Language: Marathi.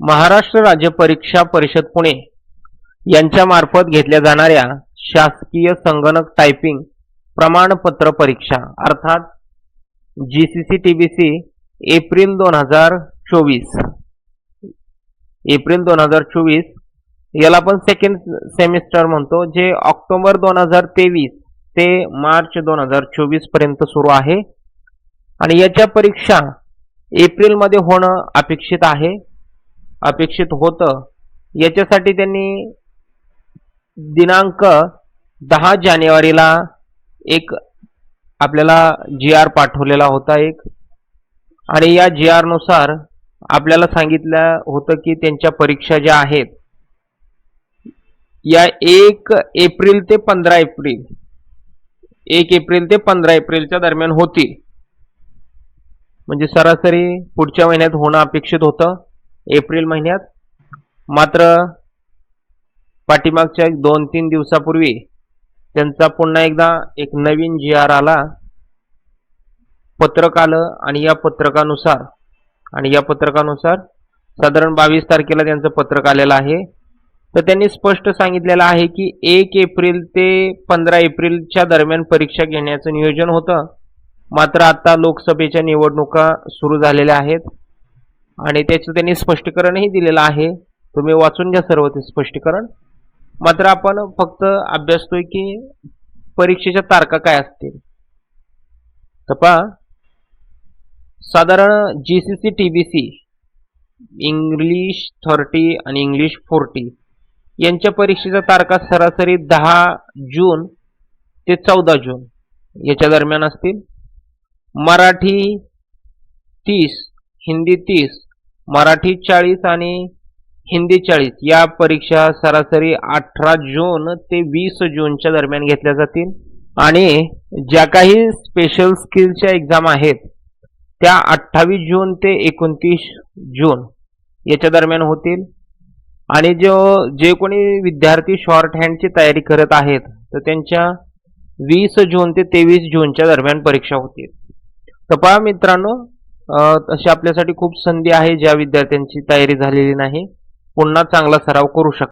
महाराष्ट्र राज्य परीक्षा परिषद पुणे यांच्या मार्फत घेतल्या जाणाऱ्या शासकीय संगणक टायपिंग प्रमाणपत्र परीक्षा अर्थात GCC-TBC एप्रिल 2024 याला आपण सेकंड सेमिस्टर म्हणतो, जे ऑक्टोबर 2023 ते मार्च 2024 पर्यंत सुरू आहे आणि याच्या परीक्षा एप्रिल मध्ये होणं अपेक्षित होतं। याच्यासाठी त्यांनी दिनांक 10 जानेवारीला एक आपल्याला GR पाठवलेला होता आणि या GR नुसार आपल्याला सांगितलं होतं की त्यांच्या परीक्षा ज्या आहेत या 1 एप्रिल ते 15 एप्रिलच्या दरम्यान होतील। म्हणजे सरासरी पुढच्या महिन्यात होणं अपेक्षित होतं एप्रिल महिन्यात। मात्र पाठीमागच्या 2-3 दिवसापूर्वी त्यांचा पुन्हा एकदा एक नवीन GR आला, पत्रक आलं आणि या पत्रकानुसार साधारण 22 तारखेला त्यांचं पत्रक आलेलं आहे। तर त्यांनी स्पष्ट सांगितलेलं आहे की 1 एप्रिल ते 15 एप्रिलच्या दरम्यान परीक्षा घेण्याचं नियोजन होतं। मात्र आता लोकसभेच्या निवडणुका सुरू झालेल्या आहेत आणि त्याचं त्यांनी स्पष्टीकरणही दिलेलं आहे, तुम्ही वाचून घ्या सर्व ते स्पष्टीकरण। मात्र आपण फक्त अभ्यासतोय की परीक्षेच्या तारखा काय असतील। तर पहा, साधारण GCC-TBC इंग्लिश 30 आणि इंग्लिश 40 यांच्या परीक्षेच्या तारखा सरासरी 10 जून ते 14 जून याच्या दरम्यान असतील। मराठी 30, हिंदी 30, मराठी 40 आणि हिंदी 40 या परीक्षा सरासरी 18 जून ते 20 जूनच्या दरम्यान घेतल्या जातील आणि ज्या काही स्पेशल स्किलच्या एक्झाम आहेत त्या 28 जून ते 29 जून याच्या दरम्यान होतील। आणि जे कोणी विद्यार्थी शॉर्ट हँडची तयारी करत आहेत तर त्यांच्या 20 जून ते 23 जूनच्या दरम्यान परीक्षा होतील। तर पहा मित्रांनो, अशी आपल्यासाठी खूप संधी आहे ज्या विद्यार्थ्यांची तयारी झालेली नाही, पुन्हा चांगला सराव करू शकता।